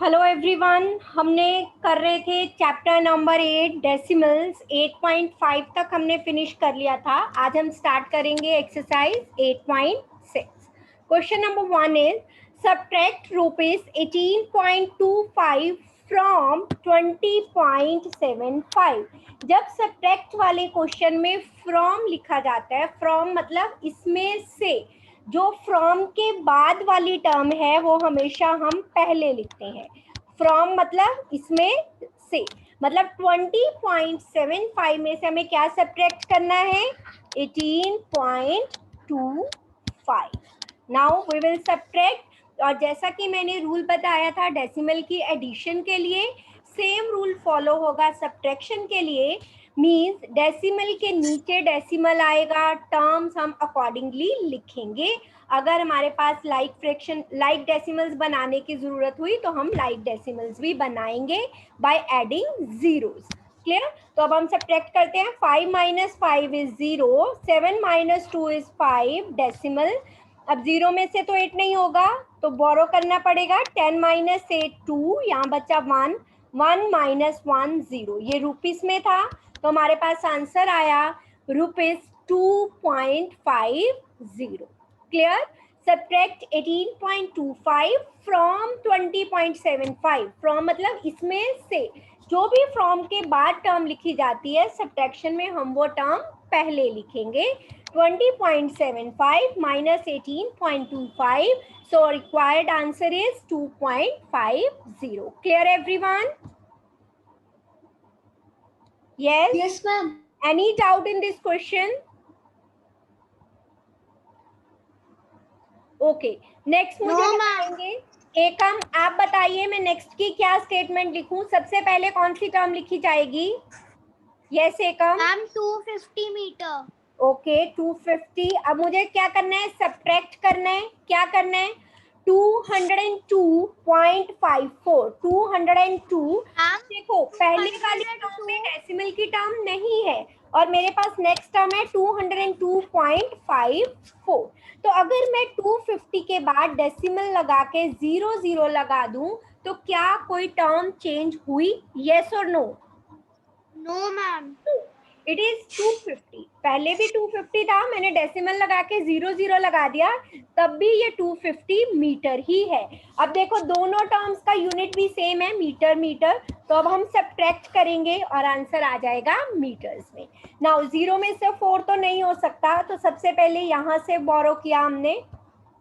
Hello everyone, हमने कर रहे थे चैप्टर नंबर 8 डेसिमल्स। 8.5 तक हमने फिनिश कर लिया था। आज हम स्टार्ट करेंगे exercise 8.6। Question number 1 is subtract rupees 18.25 from 20.75। जब सब्ट्रैक्ट वाले क्वेश्चन में फ्रॉम लिखा जाता है, फ्रॉम मतलब इसमें से, जो फ्रॉम के बाद वाली टर्म है वो हमेशा हम पहले लिखते हैं। फ्रॉम मतलब इसमें से, मतलब 20.75 में से हमें क्या सब्ट्रैक्ट करना है? 18.25। Now we will subtract. और जैसा कि मैंने रूल बताया था डेसिमल की एडिशन के लिए, सेम रूल फॉलो होगा सब्ट्रैक्शन के लिए। मीन्स डेसिमल के नीचे डेसिमल आएगा, टर्म्स हम अकॉर्डिंगली लिखेंगे। अगर हमारे पास लाइक फ्रैक्शन, लाइक डेसिमल्स बनाने की जरूरत हुई तो हम लाइक डेसिमल्स भी बनाएंगे बाय एडिंग जीरोस। क्लियर? तो अब हम सब्ट्रैक्ट करते हैं। 5 minus 5 is 0, 7 minus 2 is 5 decimal. अब 0 में से तो 8 नहीं होगा तो बोरो करना पड़ेगा। 10 माइनस 8 2, यहाँ बचा 1, 1 माइनस 1 0। ये रुपीस में था तो हमारे पास आंसर आया rupees 2.50। Clear? Subtract 18.25 from 20.75। From मतलब इसमें से, जो भी फ्रॉम के बाद टर्म लिखी जाती है सब्ट्रैक्शन में हम वो टर्म पहले लिखेंगे। 20.75 minus 18.25, so required answer is 2.50. Clear everyone? Yes ma'am. Any doubt in this question? Okay, next मुझे बताएंगे एकम, आप बताइए मैं नेक्स्ट की क्या स्टेटमेंट लिखूं। सबसे पहले कौन सी टर्म लिखी जाएगी? यस एकम। Ma'am 250 metre. ओके 250। अब मुझे क्या करना है? सब्ट्रैक्ट करना है। क्या करना है? 202.54। 202। देखो पहले वाली टर्म में डेसिमल की टर्म नहीं है और मेरे पास नेक्स्ट टर्म है 202.54। तो अगर मैं 250 के बाद डेसिमल लगा के 00 लगा दूं तो क्या कोई टर्म चेंज हुई? यस और no? No ma'am. It is 250। पहले भी 250 था, मैंने डेसिमल लगा के 00 लगा दिया, तब भी ये 250 मीटर ही है। अब देखो दोनों टर्म्स का यूनिट भी सेम है, मीटर मीटर। तो अब हम सब्ट्रैक्ट करेंगे और आंसर आ जाएगा मीटर्स में। नाउ 0 में से 4 तो नहीं हो सकता, तो सबसे पहले यहाँ से बोरो किया हमने।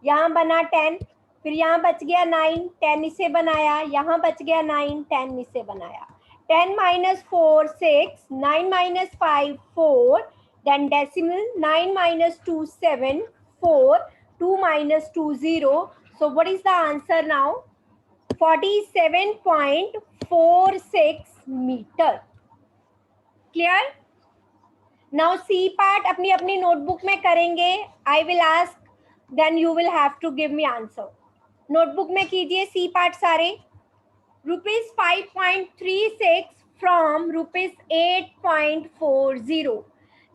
यहाँ बना 10, फिर यहाँ बच गया 9, 10 इसे बनाया, यहाँ बच गया 9, 10 इसे बनाया। 10 minus 4 6, 9 minus 5 4, then decimal 9 minus 2 7, 4, 2 minus 2 0. So what is the answer now? 47.46 meter. Clear? Now C part अपनी अपनी नोटबुक में करेंगे. I will ask, then you will have to give me answer. Notebook में कीजिए C part सारे. Rupees 5.36 from rupees 8.40।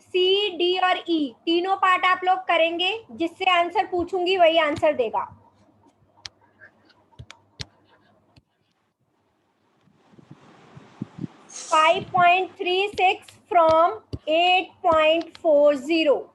C, D और E तीनों part आप लोग करेंगे, जिससे आंसर पूछूंगी वही आंसर देगा। Five 5.36 from 8.40।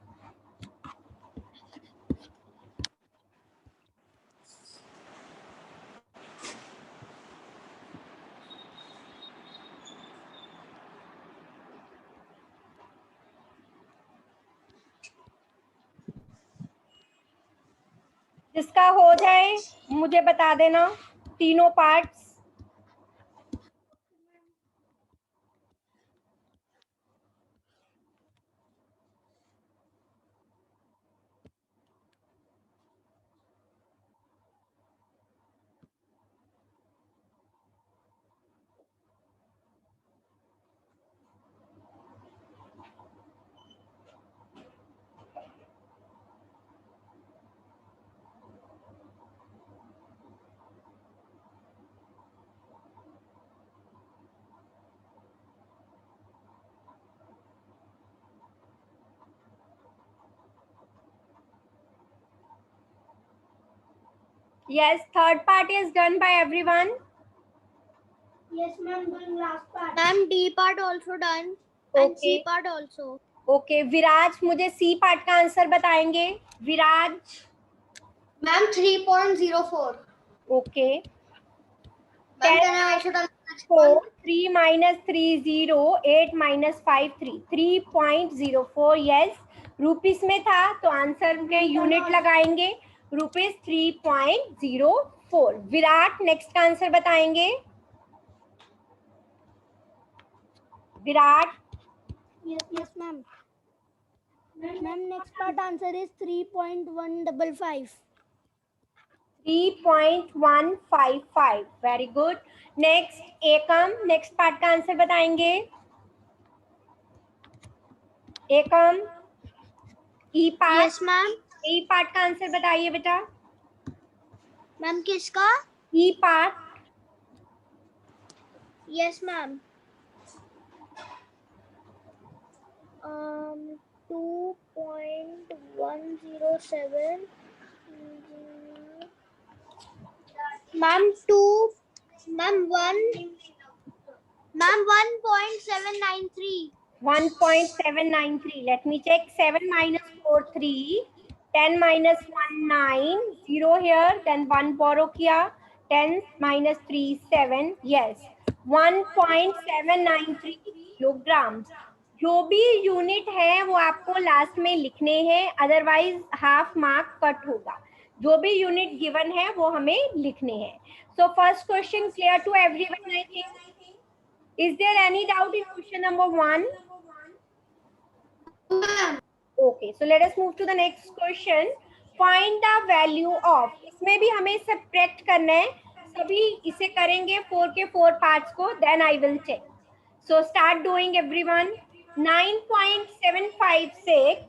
जिसका हो जाए मुझे बता देना तीनों parts. Yes, third part is done by everyone. Yes, ma'am. Doing last part. Ma'am, D part also done. And Okay. C part also. Okay Viraj मुझे सी पार्ट का आंसर बताएंगे. Viraj. Ma'am, 3.04. Okay. Ma'am, can I also done next 4 one? 3 minus 3 0 8 minus 5 3 3.04. Yes rupees में था तो answer के unit लगाएंगे. Rupees 3.04. Virat next का answer बताएंगे. Virat. Yes, ma'am. Ma'am, next part answer is 3.155. 3.155. Very good. Next Ekam next part का answer बताएंगे. एकम ई part. Yes, ma'am. ई part का आंसर बताइए बेटा. Ma'am, किसका? ई part. Yes, ma'am. 2.107. Ma'am, 1.793. 1.793. Let me check. 7 minus 4 3. 10 minus 1 9. 0 here. Then 1 borrow किया. 10 minus 3 7. Yes. 1.793 kilograms. जो भी unit है वो आपको लास्ट में लिखने हैं. अदरवाइज हाफ मार्क कट होगा. जो भी यूनिट गिवन है वो हमें लिखने हैं. So first question clear to everyone I think. Is there any doubt in question number 1? Okay, so let us move to the next question. Find the value of. इसमें भी हमें सब्ट्रैक्ट करना है. सभी इसे करेंगे 4 के 4 पार्ट्स को. Then I will check. So start doing everyone. 9.756.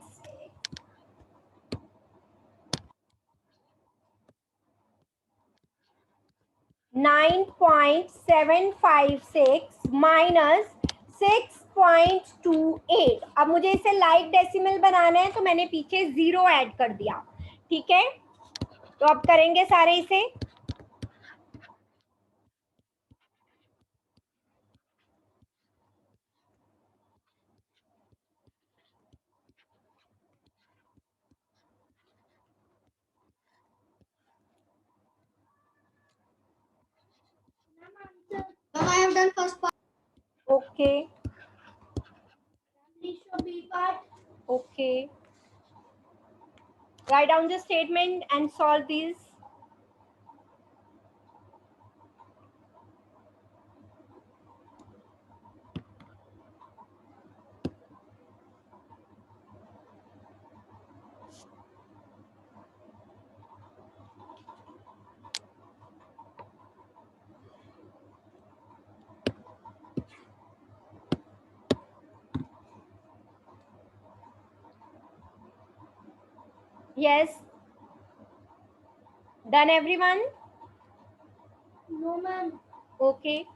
9.756 minus 6.28. अब मुझे इसे लाइक डेसिमल बनाना है तो मैंने पीछे 0 ऐड कर दिया. ठीक है, तो अब करेंगे सारे इसे. Ma'am, I have done first part. Okay. Please show B part. Okay. Write down the statement and solve these. Yes. Done everyone? No, ma'am. Okay.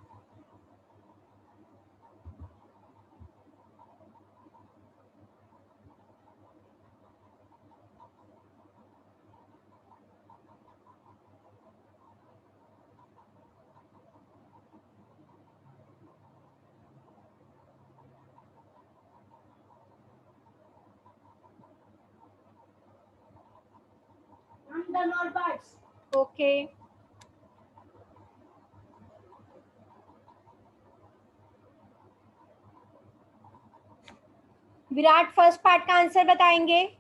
I'm done all parts. Okay. Virat first part का answer बताएंगे.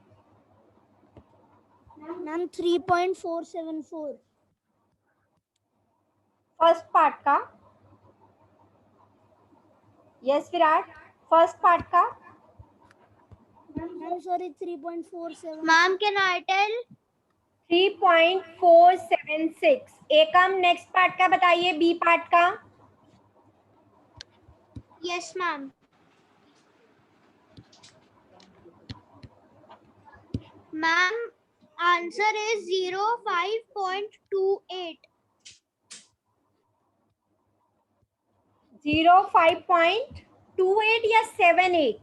Ma'am, 3.474. First part का. Yes Virat first part का. Ma'am, sorry, 3.47. Ma'am, can I tell? 3.476. Ekam next part का बताइए. B part का. Yes, ma'am. Ma'am, answer is 05.28. 05.28 या 78?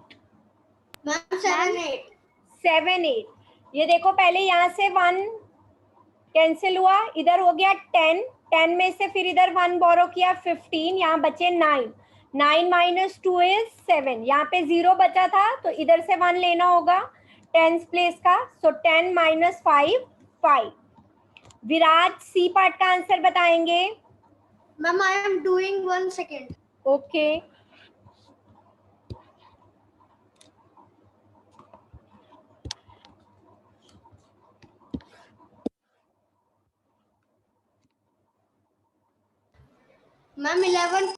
Ma'am, 78. 78. ये देखो पहले यहाँ से 1 कैंसिल हुआ, इधर हो गया 10, 10 में से फिर इधर 1 बोरो किया 15, यहाँ बचे 9, 9 माइनस 2 इज 7, यहाँ पे 0 बचा था तो इधर से 1 लेना होगा 10 प्लेस का, सो 10 माइनस 5 5। विराट सी पार्ट का आंसर बताएंगे। Ma'am I am doing 1 second. Okay ma'am 11।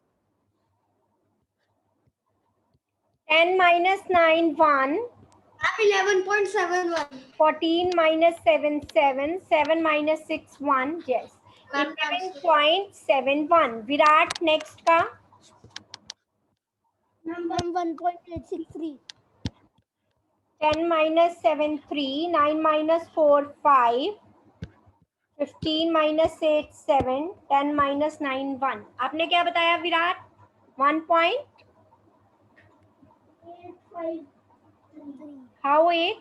10 minus 9 1, ma'am 11.71। 14 minus 7 7, 7 minus 6 1, yes 11.71। Virat next का। Ma'am 1.863। 10 minus 7 3, 9 minus 4 5, 15 minus 8 7, 10 minus 9 1। आपने क्या बताया विराट? 1.8? हाउ 8?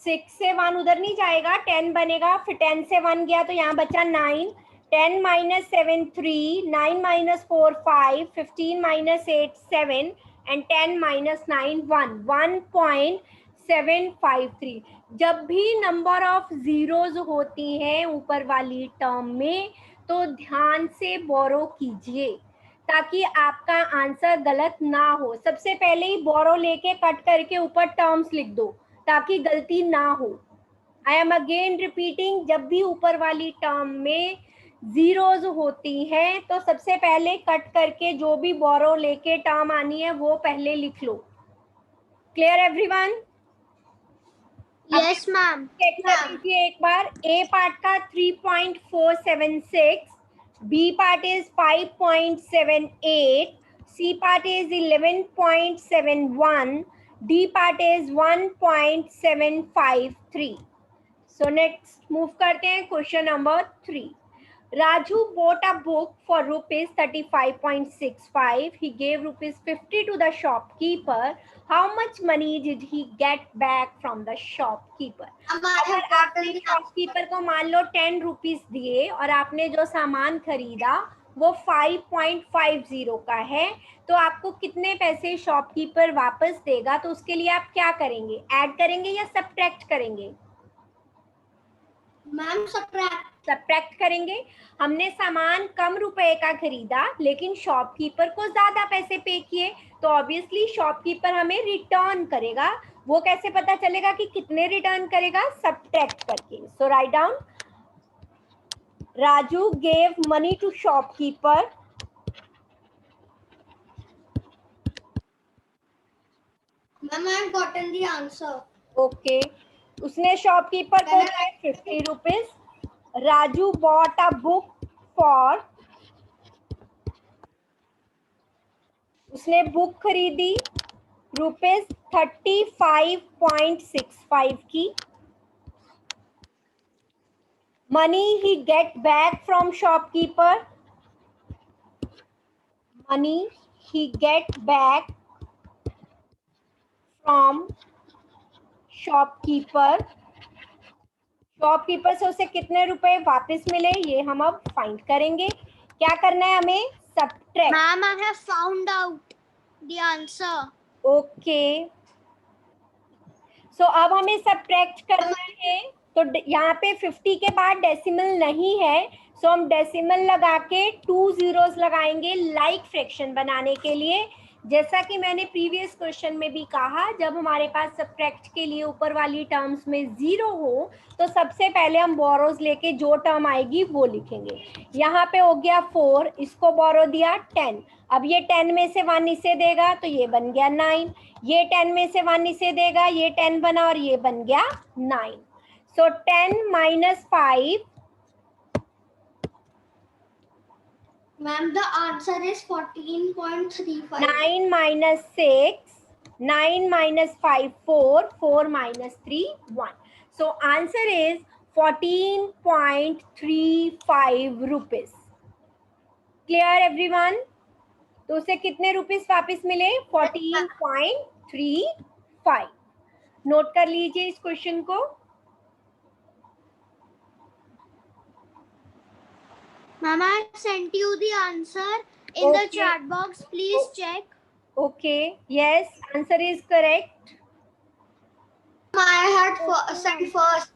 6 से 1 उधर नहीं जाएगा, 10 बनेगा, फिर 10 से 1 गया तो यहाँ बचा 9, 10 minus 7 3, 9 minus 4 5, 15 minus 8 7 and 10 minus 9 1, 1.753। जब भी नंबर ऑफ जीरोज होती हैं ऊपर वाली टर्म में तो ध्यान से बोरो कीजिए ताकि आपका आंसर गलत ना हो। सबसे पहले ही बोरो लेके कट करके ऊपर टर्म्स लिख दो ताकि गलती ना हो। आई एम अगेन रिपीटिंग, जब भी ऊपर वाली टर्म में जीरोज होती हैं तो सबसे पहले कट करके जो भी बोरो लेके टर्म आनी है वो पहले लिख लो। Clear everyone? Yes ma'am. Check कर लीजिए एक बार। ए पार्ट का 3.476, B part is 5.78, C part is 11.71, D part is 1.753। So next move करते हैं question number 3। Raju bought a book for rupees 35.65. He gave rupees 50 to the shopkeeper. How much money did he get back from the shopkeeper? अगर आपने shopkeeper को मान लो 10 rupees दिए और आपने जो सामान खरीदा वो 5.50 का है तो आपको कितने पैसे शॉपकीपर वापस देगा? तो उसके लिए आप क्या करेंगे? ऐड करेंगे या सब्ट्रैक्ट करेंगे? मैम सब्ट्रैक्ट करेंगे। हमने सामान कम रुपए का खरीदा लेकिन शॉपकीपर को ज्यादा पैसे पे किए तो ऑब्वियसली शॉपकीपर हमें रिटर्न करेगा। वो कैसे पता चलेगा कि कितने रिटर्न करेगा? सब्ट्रैक्ट करके। So write down, Raju gave money to shopkeeper. Ma'am I have gotten the answer. Okay, उसने शॉपकीपर को दिए 50 rupees. Raju bought a book for, उसने बुक खरीदी रुपीज 35.65 की। Money he get back from shopkeeper, money he get back from shopkeeper. Shopkeeper से उसे कितने रुपए वापस मिले ये हम अब फाइंड करेंगे। क्या करना है हमें? Subtract. Ma'am I have found out the answer. Okay, so अब हमें सब्ट्रैक्ट करना है तो यहाँ पे 50 के बाद डेसिमल नहीं है सो हम डेसिमल लगा के 2 जीरोस लगाएंगे लाइक फ्रैक्शन बनाने के लिए। जैसा कि मैंने प्रीवियस क्वेश्चन में भी कहा, जब हमारे पास सब्ट्रैक्ट के लिए ऊपर वाली टर्म्स में जीरो हो तो सबसे पहले हम बोरोज लेके जो टर्म आएगी वो लिखेंगे। यहाँ पे हो गया 4, इसको बोरो दिया 10, अब ये 10 में से 1 इसे देगा तो ये बन गया 9, ये 10 में से 1 इसे देगा, ये 10 बना और ये बन गया 9। सो 10 minus 5, ma'am the answer is 14.35। 9 minus 6, 9 minus 5 4, 4 minus 3 1। So answer is 14.35 rupees. Clear everyone? तो उसे कितने रुपीस वापस मिले? 14.35। नोट कर लीजिए इस क्वेश्चन को। Ma'am, I sent you the answer in the chat box. Please check. Okay. Yes, answer is correct. I had sent first.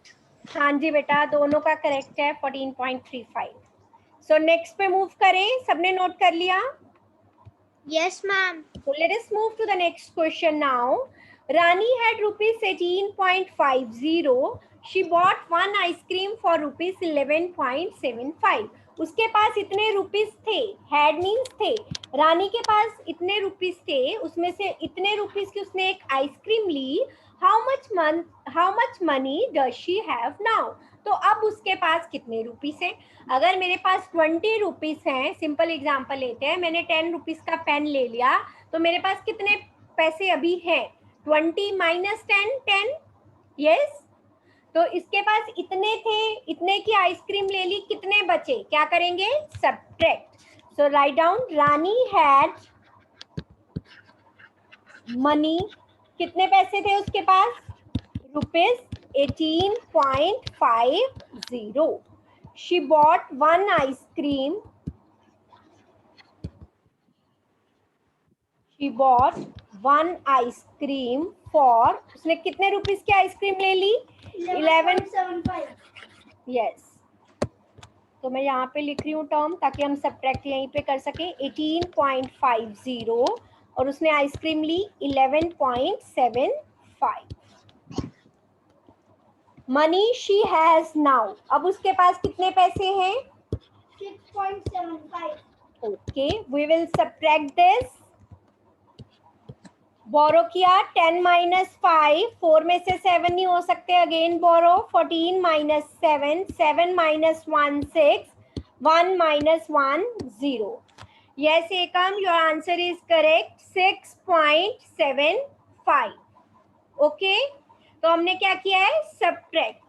हाँ जी बेटा, दोनों का करेक्ट है 14.35. सो नेक्स्ट पे मूव करें. सबने नोट कर लिया? Yes, ma'am. So let us move to the next question now. Rani had rupees 18.50. She bought one ice cream for rupees 11.75. उसके पास इतने रुपीस थे. हैड मीन्स थे. रानी के पास इतने रुपीस थे, उसमें से इतने रुपीस की उसने एक आइसक्रीम ली. How much money does she have now? तो अब उसके पास कितने रुपीस हैं? अगर मेरे पास 20 रुपीस हैं, सिंपल एग्जांपल लेते हैं, मैंने 10 रुपीस का पेन ले लिया, तो मेरे पास कितने पैसे अभी हैं? 20 माइनस 10, 10. यस. तो इसके पास इतने थे, इतने की आइसक्रीम ले ली, कितने बचे? क्या करेंगे? Subtract. So write down, Rani had money. कितने पैसे थे उसके पास? Rupees 18.50. She bought one ice cream. She bought one ice cream for, उसने कितने रुपीस की आइसक्रीम ले ली? 11.75. यस. तो मैं यहाँ पे लिख रही हूँ टर्म ताकि हम सब्ट्रैक्ट यहीं पे कर सकें. 18.50 और उसने आइसक्रीम ली 11.75. Money she has now. अब उसके पास कितने पैसे हैं? 6.75. Okay, we will subtract this. Borrow किया 10 माइनस 5, 4 में से 7 नहीं हो सकते, again borrow. 14 minus 7, 7 minus 1 6, 1 minus 1 0. Yes Ekam, your answer is correct. 6.75. Okay, तो हमने क्या किया है? सब्ट्रैक्ट.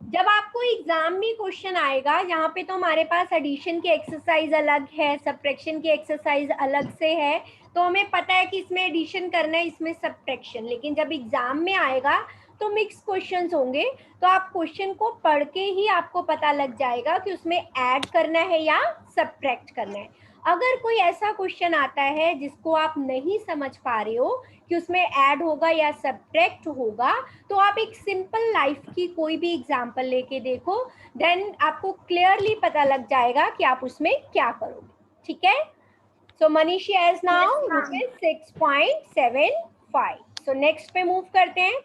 जब आपको एग्जाम में क्वेश्चन आएगा, यहाँ पे तो हमारे पास एडिशन की एक्सरसाइज अलग है, सब्ट्रैक्शन की एक्सरसाइज अलग से है, तो हमें पता है कि इसमें एडिशन करना है, इसमें सब्ट्रैक्शन. लेकिन जब एग्जाम में आएगा तो मिक्स क्वेश्चंस होंगे, तो आप क्वेश्चन को पढ़ के ही आपको पता लग जाएगा कि उसमें ऐड करना है या सब्ट्रैक्ट करना है. अगर कोई ऐसा क्वेश्चन आता है जिसको आप नहीं समझ पा रहे हो कि उसमें ऐड होगा या सब्ट्रैक्ट होगा, तो आप एक सिंपल लाइफ की कोई भी एग्जाम्पल लेके देखो, देन आपको क्लियरली पता लग जाएगा कि आप उसमें क्या करोगे. ठीक है? So Manishi has now rupees 6.75. So next पे मूव करते हैं.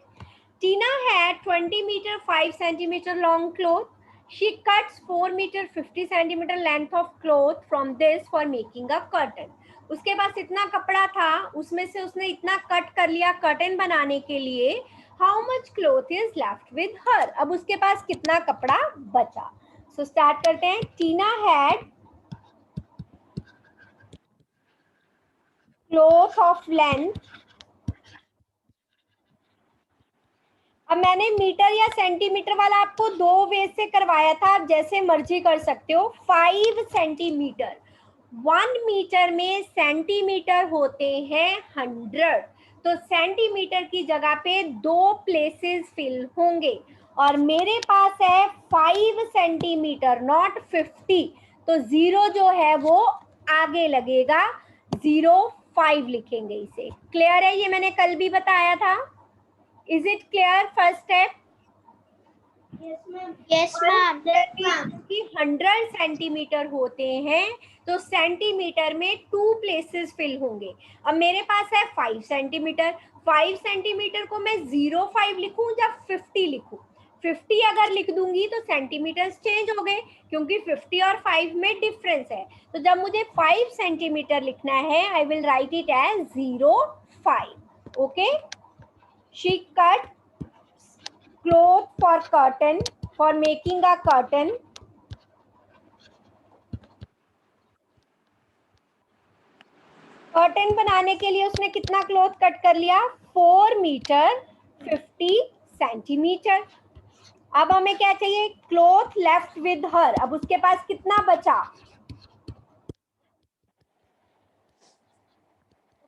Tina had 20 metre 5 centimetre long cloth. She cuts 4 meter 50 centimeter length of cloth from this for making a curtain. उसके पास इतना कपड़ा था, उसमें से उसने इतना कट कर लिया कर्टन बनाने के लिए. How much cloth is left with her? अब उसके पास कितना कपड़ा बचा? So start करते हैं. Tina had cloth of length. अब मैंने मीटर या सेंटीमीटर वाला आपको दो वे से करवाया था, आप जैसे मर्जी कर सकते हो. 5 सेंटीमीटर. 1 मीटर में सेंटीमीटर होते हैं 100, तो सेंटीमीटर की जगह पे 2 प्लेसेस फिल होंगे, और मेरे पास है 5 सेंटीमीटर नॉट 50, तो 0 जो है वो आगे लगेगा. 05 लिखेंगे इसे. क्लियर है? ये मैंने कल भी बताया था. Is it clear? First step. Yes, ma'am. Yes, ma'am. कि 100 सेंटीमीटर होते हैं, तो सेंटीमीटर में 2 प्लेसेस फिल होंगे. अब मेरे पास है 5 सेंटीमीटर. 5 सेंटीमीटर को मैं 05 लिखूं या 50 लिखूं? 50 अगर लिख दूंगी तो सेंटीमीटर चेंज हो गए, क्योंकि 50 और 5 में डिफरेंस है. तो जब मुझे 5 सेंटीमीटर लिखना है, I will write it as 05. Okay. She cut cloth for curtain, for making a curtain. Curtain बनाने के लिए उसने कितना क्लॉथ कट कर लिया? 4 मीटर 50 सेंटीमीटर. अब हमें क्या चाहिए? Cloth left with her. अब उसके पास कितना बचा?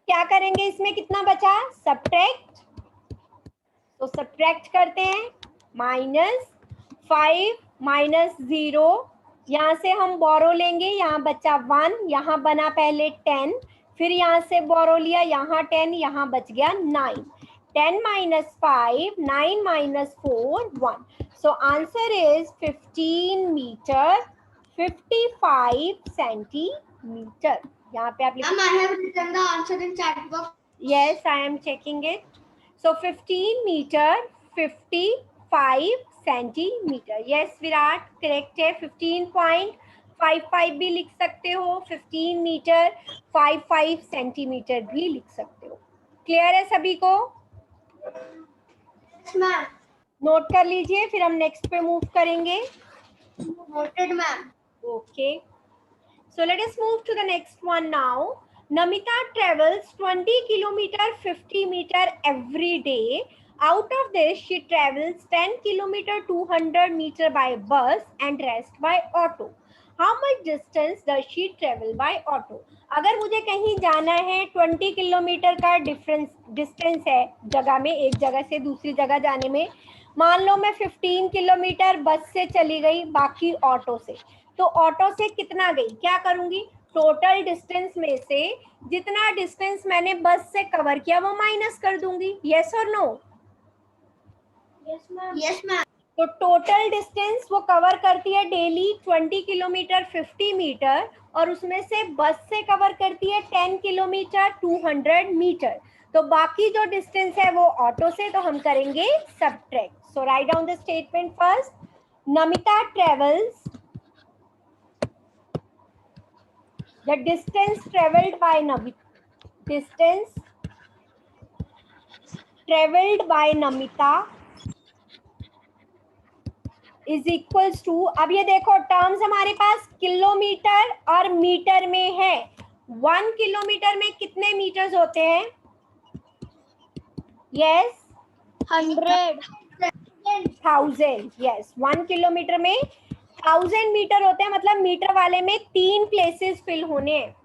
क्या करेंगे इसमें? कितना बचा? सब्ट्रैक्ट. तो सब्ट्रैक्ट करते हैं. -5 - 0 यहाँ से हम बोरो लेंगे, यहाँ बचा 1, यहाँ बना पहले 10, फिर यहाँ से बोरो लिया, यहाँ 10, यहाँ बच गया 9. 10 minus 5, 9 minus 4, 1. So answer is 15 meter, 55 centimeter. यहाँ पे आप लिख, Ma'am, I have written the answer in chat box. yes, I am checking it. So 15 meter, 55 centimeter. Yes, Virat correct है. 15.55 भी लिख सकते हो, 15 मीटर 55 सेंटीमीटर भी लिख सकते हो. क्लियर है सभी को? Yes, ma'am. नोट कर लीजिए, फिर हम नेक्स्ट पे मूव करेंगे. Noted, ma'am. Okay. So let us move to the next one now. Namita travels 20 kilometer 50 meter every day. Out of this, she travels 10 kilometer 200 meter by bus and rest by auto. How much distance does she travel by auto? अगर मुझे कहीं जाना है 20 kilometre का distance है जगह में, एक जगह से दूसरी जगह जाने में. मान लो मैं 15 किलोमीटर बस से चली गई, बाकी ऑटो से. तो ऑटो से कितना गई, क्या करूंगी, टोटल डिस्टेंस में से जितना डिस्टेंस मैंने बस से कवर किया वो माइनस कर दूंगी. यस और no? Yes, ma'am. Yes, ma'am. तो टोटल डिस्टेंस वो कवर करती है डेली 20 किलोमीटर 50 मीटर, और उसमें से बस से कवर करती है 10 किलोमीटर 200 मीटर. तो बाकी जो डिस्टेंस है वो ऑटो से, तो हम करेंगे subtract. So write down the statement first. Namita travels the distance traveled by Namita is equals to, अब ये देखो टर्म्स हमारे पास किलोमीटर और मीटर में है. 1 किलोमीटर में कितने मीटर्स होते हैं? यस, 100. 1000. यस, 1 किलोमीटर में 1000 मीटर होते हैं, मतलब मीटर वाले में 3 प्लेसेस फिल होने हैं.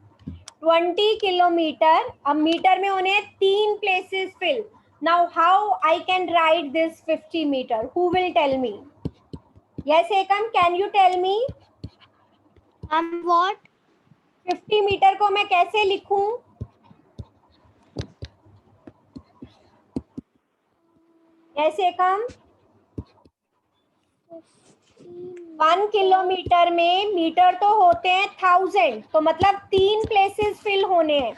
20 किलोमीटर, अब मीटर में होने हैं 3 places fill. Now how I can write this 50 metre? Who will tell me? Yes Ekam, can you tell me? What? 50 metre को मैं कैसे लिखूं? यस एकम, 1 किलोमीटर में मीटर तो होते हैं 1000, तो मतलब 3 प्लेसेस फिल होने हैं.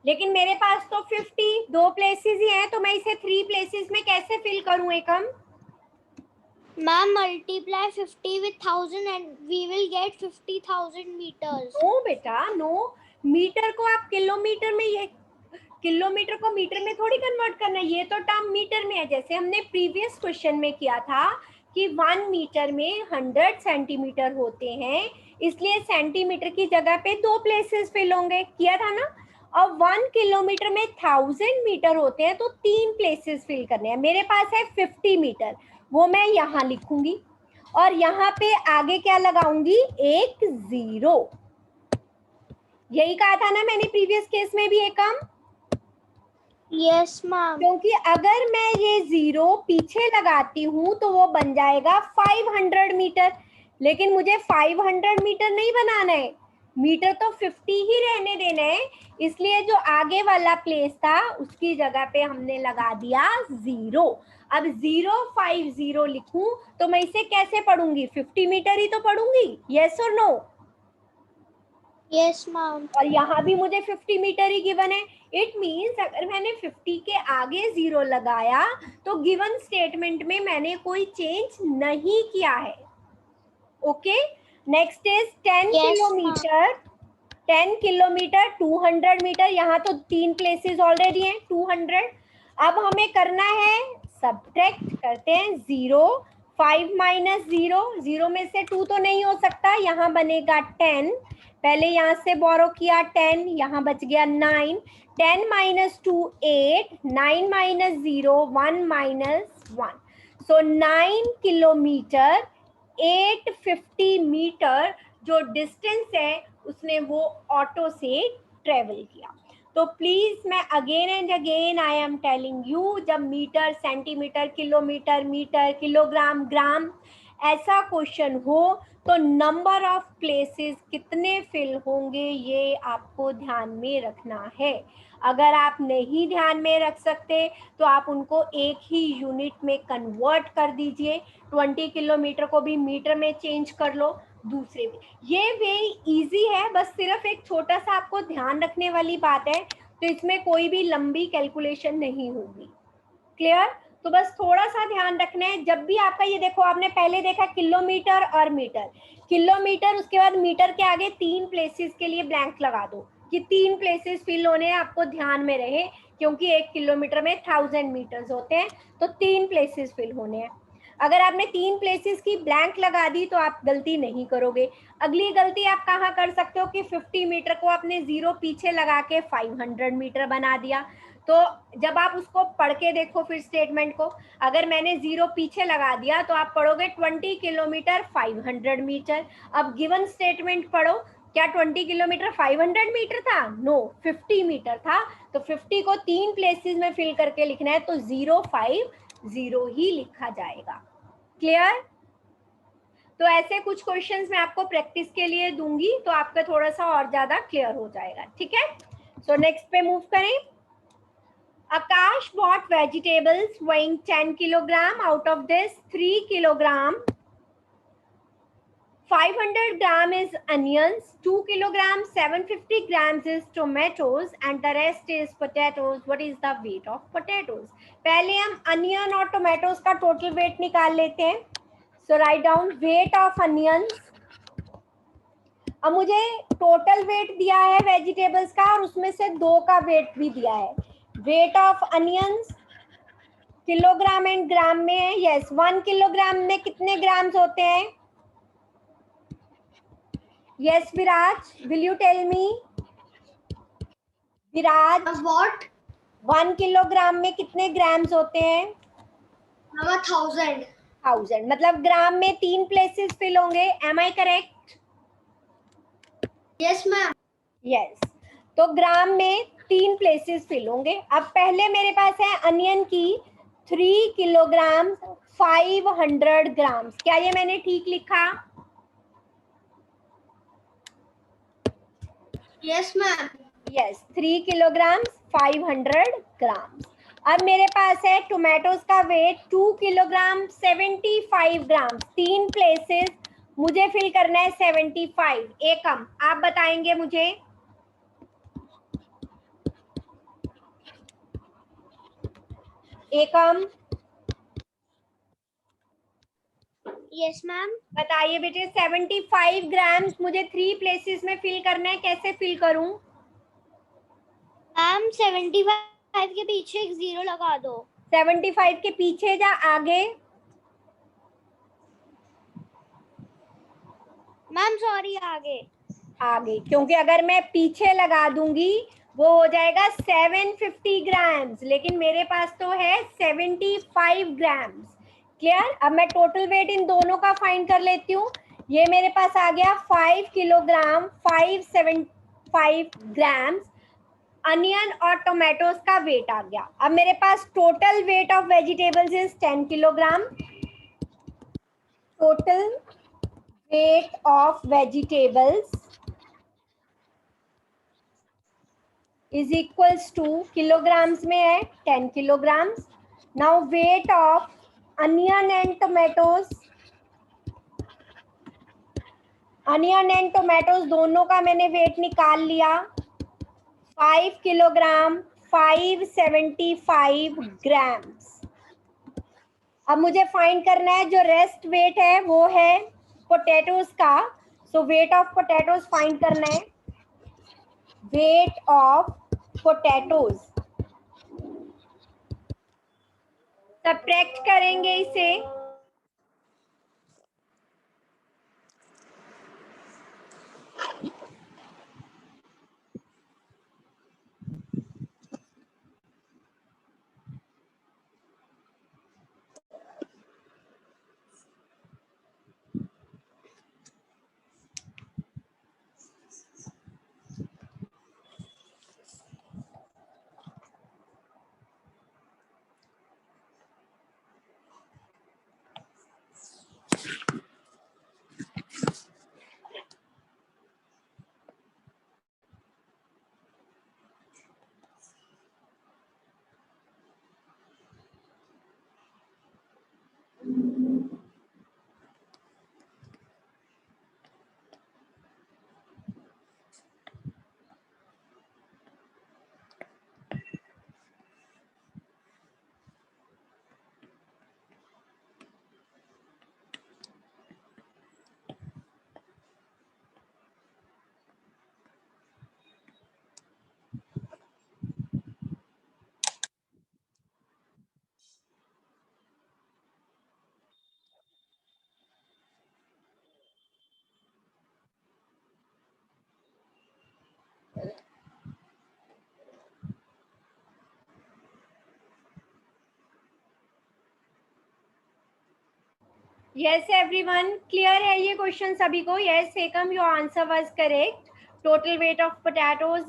लेकिन मेरे पास तो 50 2 प्लेसेस ही हैं, तो मैं इसे 3 प्लेसेस में कैसे फिल करूं एकम? Ma'am, multiply 50 with 1000 and we will get 50,000 meters. No बेटा नो, मीटर को आप किलोमीटर में, ये किलोमीटर को मीटर में थोड़ी कन्वर्ट करना है, ये तो टर्म मीटर में है. जैसे हमने प्रीवियस क्वेश्चन में किया था कि 1 मीटर में 100 सेंटीमीटर होते हैं, इसलिए सेंटीमीटर की जगह पे 2 प्लेसेस फिल होंगे, किया था ना. और 1 किलोमीटर में 1000 मीटर होते हैं, तो 3 प्लेसेस फिल करने हैं. मेरे पास है 50 मीटर, वो मैं यहाँ लिखूंगी, और यहाँ पे आगे क्या लगाऊंगी, एक 0. यही कहा था ना मैंने प्रीवियस केस में भी एकम. Yes, ma'am. क्योंकि अगर मैं ये 0 पीछे लगाती हूँ तो वो बन जाएगा 500 मीटर, लेकिन मुझे 500 मीटर नहीं बनाना है, मीटर तो 50 ही रहने देना है. इसलिए जो आगे वाला प्लेस था उसकी जगह पे हमने लगा दिया 0. अब 050 लिखूं तो मैं इसे कैसे पढ़ूंगी, 50 मीटर ही तो पढ़ूंगी. यस और नो? Yes, ma'am. और यहाँ भी मुझे 50 मीटर ही गिवन है. इट मीन्स अगर मैंने 50 के आगे 0 लगाया तो गिवन स्टेटमेंट में मैंने कोई चेंज नहीं किया है. Okay, next is 10 kilometre 10 kilometre 200 metre. यहाँ तो 3 प्लेसेस ऑलरेडी हैं, 200. अब हमें करना है सबट्रैक्ट, करते हैं 0 5 माइनस 0, 0 में से 2 तो नहीं हो सकता, यहाँ बनेगा 10. पहले यहाँ से बोरो किया 10, यहाँ बच गया 9. 10 माइनस 2 8, 9 माइनस 0 1 माइनस 1. सो 9 किलोमीटर 850 मीटर जो डिस्टेंस है उसने वो ऑटो से ट्रेवल किया. तो प्लीज मैं again and again I am telling you, जब metre centimetre kilometre metre kilogram gram ऐसा क्वेश्चन हो तो नंबर ऑफ प्लेसेस कितने फिल होंगे ये आपको ध्यान में रखना है। अगर आप नहीं ध्यान में रख सकते तो आप उनको एक ही यूनिट में कन्वर्ट कर दीजिए, 20 किलोमीटर को भी मीटर में चेंज कर लो, दूसरे भी। ये वेरी इजी है, बस सिर्फ एक छोटा सा आपको ध्यान रखने वाली बात है, तो इसमें कोई भी लंबी कैलकुलेशन नहीं होगी। क्लियर? तो बस थोड़ा सा ध्यान रखना है, जब भी आपका ये देखो, आपने पहले देखा किलोमीटर और मीटर, किलोमीटर, उसके बाद मीटर के आगे 3 प्लेसेस के लिए ब्लैंक लगा दो कि 3 प्लेसेस फिल होने हैं, आपको ध्यान में रहे, क्योंकि 1 किलोमीटर में 1000 मीटर्स होते हैं, तो 3 प्लेसेस फिल होने हैं। अगर आपने 3 प्लेसेस की ब्लैंक लगा दी तो आप गलती नहीं करोगे। अगली गलती आप कहाँ कर सकते हो कि 50 मीटर को आपने 0 पीछे लगा के 500 मीटर बना दिया। तो जब आप उसको पढ़ के देखो फिर स्टेटमेंट को, अगर मैंने 0 पीछे लगा दिया तो आप पढ़ोगे 20 किलोमीटर 500 मीटर। अब गिवन स्टेटमेंट पढ़ो, क्या 20 किलोमीटर 500 मीटर था? नो, 50 मीटर था। तो 50 को 3 प्लेसेस में फिल करके लिखना है, तो 050 ही लिखा जाएगा। क्लियर? तो ऐसे कुछ क्वेश्चंस मैं आपको प्रैक्टिस के लिए दूंगी, तो आपका थोड़ा सा और ज्यादा क्लियर हो जाएगा। ठीक है, सो नेक्स्ट पे मूव करें। Akash bought vegetables weighing 10 kilogram. Out of this, 3 kilogram, 500 gram is onions, 2 kilogram, 750 grams is tomatoes, and the rest is potatoes. What is the weight of potatoes? पहले हम onion और tomatoes का total weight निकाल लेते हैं. So write down weight of onions. अब मुझे total weight दिया है वेजिटेबल्स का और उसमें से 2 का वेट भी दिया है. Weight of onions kilogram and gram में है. यस, 1 किलोग्राम में कितने ग्राम्स होते हैं? Yes Viraj, will you tell me? Viraj, what? 1 kilogram में कितने ग्राम्स होते हैं? 1000. 1000, मतलब ग्राम में 3 प्लेसेस फिल होंगे. Am I correct? Yes ma'am. Yes, तो ग्राम में 3 प्लेसेस फिल होंगे. अब पहले मेरे पास है अनियन की 3 किलोग्राम 500 ग्राम्स. क्या ये मैंने ठीक लिखा? Yes ma'am. Yes, 3 kilogram 500 grams. अब मेरे पास है टोमेटोज का वेट 2 किलोग्राम 75 ग्राम. 3 प्लेसेस मुझे फिल करना है 75. एकम, आप बताएंगे मुझे? एकम यस मैम. बताइए बेटे, 75 ग्राम्स मुझे 3 प्लेसेस में फिल करना है, कैसे फिल करूं? मैम 75 के पीछे एक 0 लगा दो. 75 के पीछे जा आगे? मैम सॉरी, आगे. आगे, क्योंकि अगर मैं पीछे लगा दूंगी वो हो जाएगा 750 ग्राम्स, लेकिन मेरे पास तो है 75 ग्राम्स. क्लियर? अब मैं टोटल वेट इन दोनों का फाइंड कर लेती हूँ. ये मेरे पास आ गया 5 किलोग्राम 575 ग्राम्स. अनियन और टोमेटोज का वेट आ गया. अब मेरे पास total weight of vegetables is 10 kilogram. Total weight of vegetables is equals to, kilograms में है 10 kilograms. Now weight of onion and tomatoes, onion and tomatoes दोनों का मैंने वेट निकाल लिया. 5 किलोग्राम 575 ग्राम्स. अब मुझे फाइंड करना है जो रेस्ट वेट है वो है पोटैटोज का. सो वेट ऑफ पोटैटोज फाइंड करना है. वेट ऑफ पोटैटोज सब्ट्रैक्ट करेंगे इसे. यस एवरीवन, क्लियर है ये क्वेश्चन सभी को? Yes Ekam, your answer was correct. Total weight of potatoes,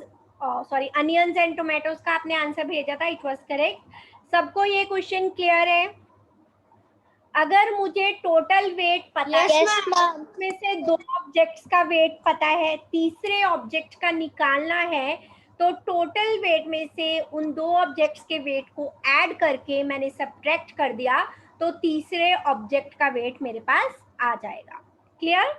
sorry onions and tomatoes का आपने आंसर भेजा था, इट वाज करेक्ट. सबको ये क्वेश्चन क्लियर है? अगर मुझे टोटल वेट पता है, Yes, ma'am. उसमें से दो ऑब्जेक्ट्स का वेट पता है, तीसरे ऑब्जेक्ट का निकालना है, तो टोटल वेट में से उन दो ऑब्जेक्ट्स के वेट को ऐड करके मैंने सब्ट्रैक्ट कर दिया, तो तीसरे ऑब्जेक्ट का वेट मेरे पास आ जाएगा. Clear?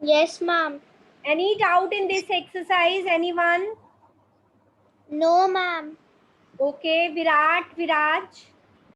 Yes, ma'am. Any doubt in this exercise, anyone? No, ma'am. Okay, Virat, Viraj.